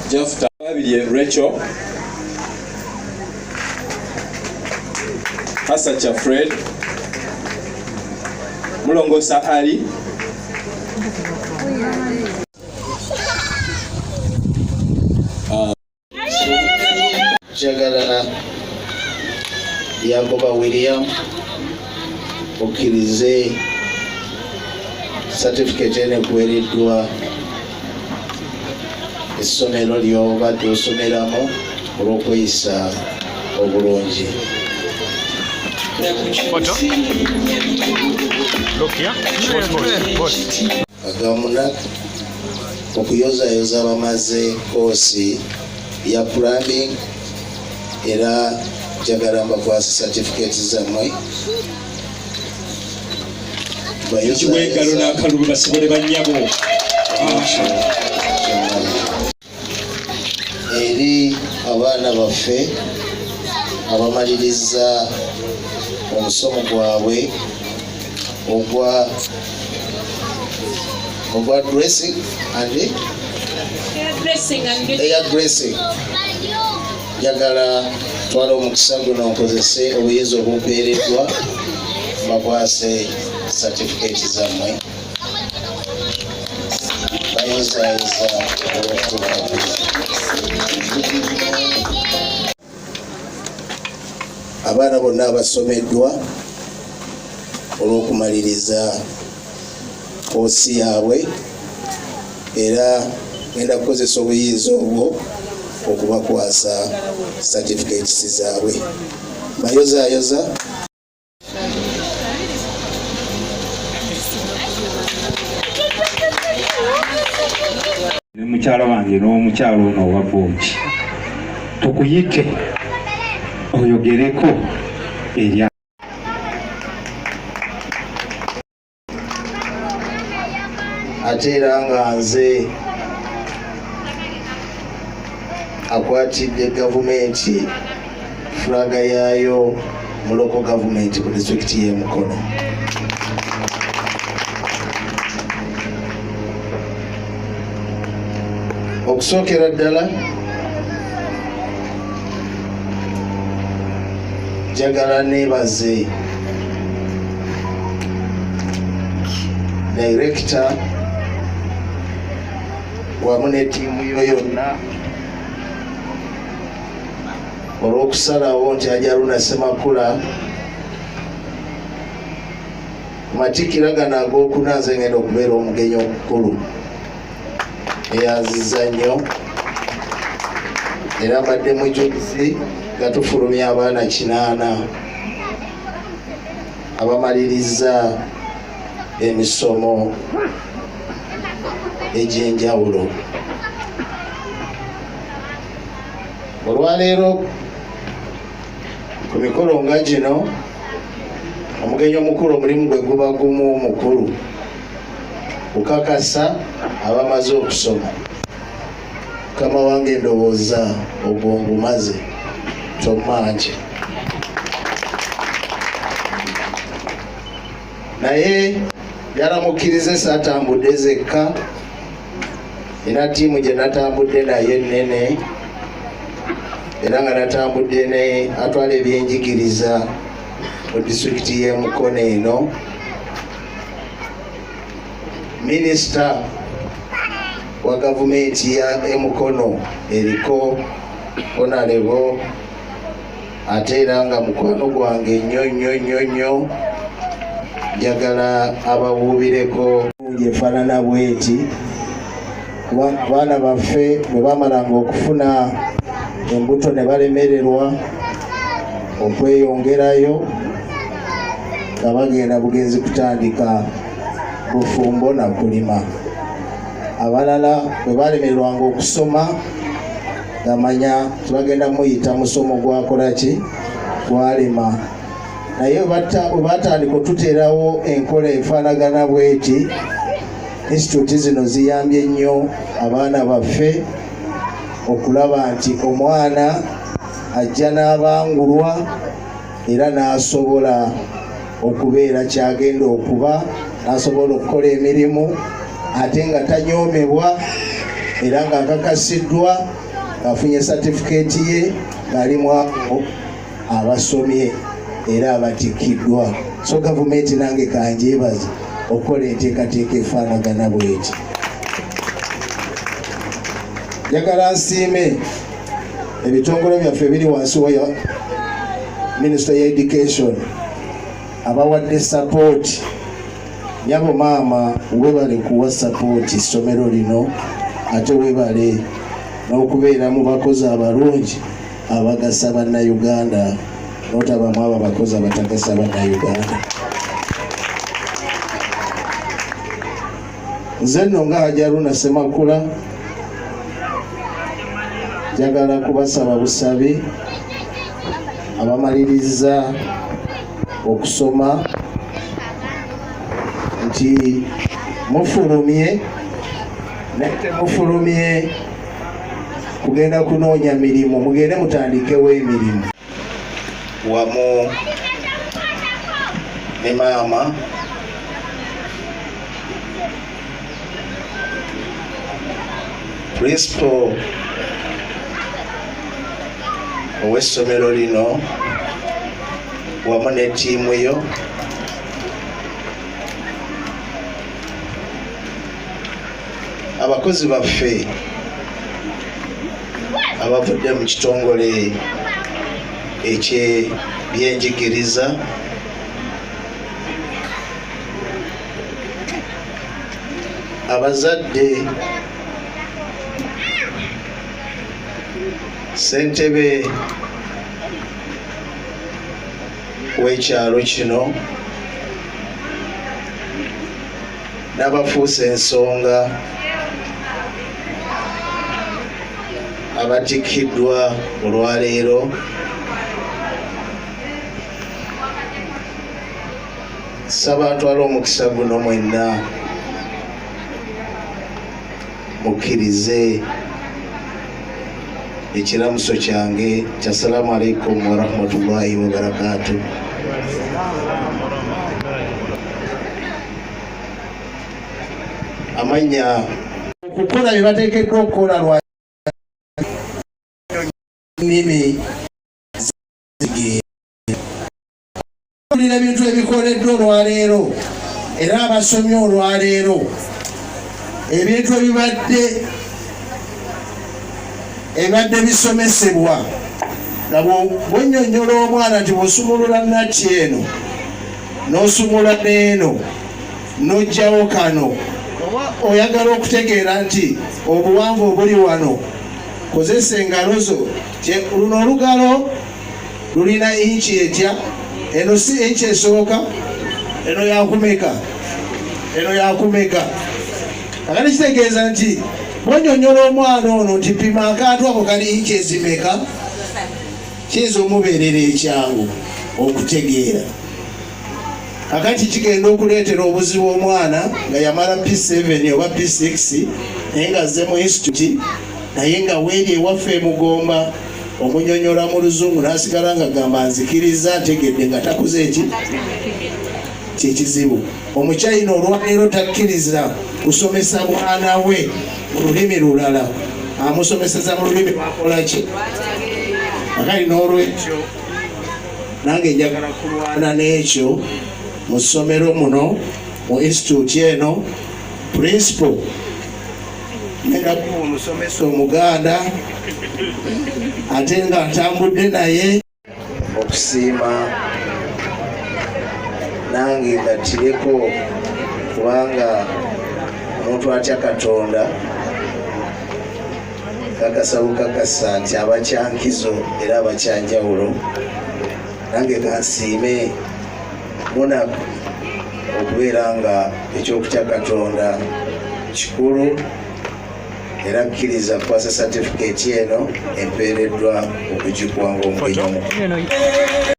Jeff Tababye Rachel Hasacha Fred Mulongosa Ali Jagala Yagoba William okirize certificate ene kuwereddwa essomero ly'obadde osomeramu olw'okweyisa obulungi. Agamuna okuyozayoza bamaze koosi ya plumbing era njagala mbakwasa certificate zammwe ekiweekalo n'akalulu basobole bannyabo eri abaana baffe abamaliriza omusomo gwabwe ogwa dressing and air dressing. Njagala twala omukisa guno nkozese obuyinza obumpeereddwa bakwase certificate zammwe bayozayoza abaana bonna abasomeddwa olw'okumaliriza koosi yaabwe era ngenda kukozesa obuyinza obwo okubakwasa certificates zaabwe bayozayoza. Mukyala wange n'omukyalo ono owa Booki tukuyite oyogereko eri ate era nga nze akwatidde gavumenti fulaga yaayo mu local government ku disitulikiti y'e Mukono. Okusookera ddala njagala neebaze director wamu ne ttiimu yo yonna olw'okusalawo nti Ajaruna Ssemakula Matikkira gano ag'okuna nze ngenda okubeera omugenyi omukulu eyanziza nnyo era mbadde mujulizi nga tufulumya abaana 8 abamaliriza emisomo egy'enjawulo. Olwaleero ku mikolo nga gino omugenyi omukulu omulimu gwe guba gumu mukulu kukakasa abamaze okusoma. Mukama wange ndowooza obwongu maze tomanje naye yaramukirize saatambudde zekka era ttiimu gye natambudde naye nnene era nga natambudde ne atwala ebyenjigiriza mu disitulikiti y'e Mukono eno. Minisita wa gavumenti ya Mukono eriko Honorable ate era nga mukwano gwange nnyo njagala abawuubireko efaanana bweti abaana baffe bwe bamalanga okufuna embuto ne balemererwa okweyongerayo nga bagenda bugenzi kutandika bufumbo na kulima. Abalala bwe balemererwanga okusoma gamanya tubagenda muyita musomo gwakola ki gwalima. Naye bwe batandika otuteerawo enkola efaanagana bweti institute zino ziyambye nnyo abaana baffe okulaba nti omwana ajja n'abangulwa era n'asobola okubeera kyagenda okuba, n'asobola okukola emirimu ate nga tanyoomebwa era nga akakasiddwa afunye certificate ye ng'alimu abo abasomye era abatikiddwa. So gavumenti nange kanjeebaza okukola enteekateeka efaanagana bw'eti. Njagala nsiime ebitongole byaffe ebiri wansi wa Minister ya Education abawadde support. Nyabo maama webale kuwa support essomero lino, ate webale n'okubeera mu bakozi abalungi abagasa bannayuganda n'otabamu abo abakozi abatagasa bannayuganda. Nze nno nga Hajaruna Ssemakula njagala kubasaba busabe abamaliriza okusoma nti mufulumye mufulumye kugenda kunoonya mirimu, mugende mutandikewo emirimu wamu ne maama principal ow'essomero lino wamu ne ttiimu yo abakozi baffe abavudde mu kitongole eky'ebyenjigiriza abazadde ssentebe w'ekyalo kino n'abafuusa ensonga abatikiddwa olwaleero, sabatwala omukisa guno mwenna mukkirize ekiramuso kyange kya salaamu alaikum warahmatullahi wabarakatuh. Amanya okukola bye bateekeddwa okukola lwa nnimi ebintu ebikoleddwa olwaleero era abasomye olwaleero ebintu ebibadde bisomesebwa nga bw'onnyonnyola omwana nti bw'osumulula natti eno n'osumula n'eno n'ojjawo kano oba oyagala okutegeera nti obuwanvu obuli wano kozesa engalo zo. Luno olugalo lulina inchi etya, eno si inchi esooka, eno yakumeka, eno yakumeka. Akati kitegeeza nti bw'onnyonnyola omwana ono nti pima akantu ako kali inchi ezimeka, kiyinza omubeerera ekyangu okutegeera. Akati kigenda okuleetera obuzibu omwana nga yamala P7 oba P6 naye nga azze mu institute, naye nga weeri ewaffe Mugomba omunyonyola mu luzungu n'asigala nga gamba nzikiriza ntegedde nga takuze eki kyekizibu. Omukyayina olwaleero takkiriza kusomesa mwana we mu lulimi lulala, amusomeseza mu lulimi lwakola ki. Akali n'olwekyo nange njagala kulwana n'ekyo mu ssomero muno mu institute eno. Principal ngenda kuba omusomesa Omuganda ate nga ntambudde naye okusiima nange ngattireko, kubanga omuntu atya Katonda kakasa bukakasa nti abakyankizo era abakyanjawulo. Nange kansiime munaku okubeera nga ekyokutya Katonda kikulu, era kkiriza kukwasa certificate eno empeereddwa okugikuwanga omugenyi.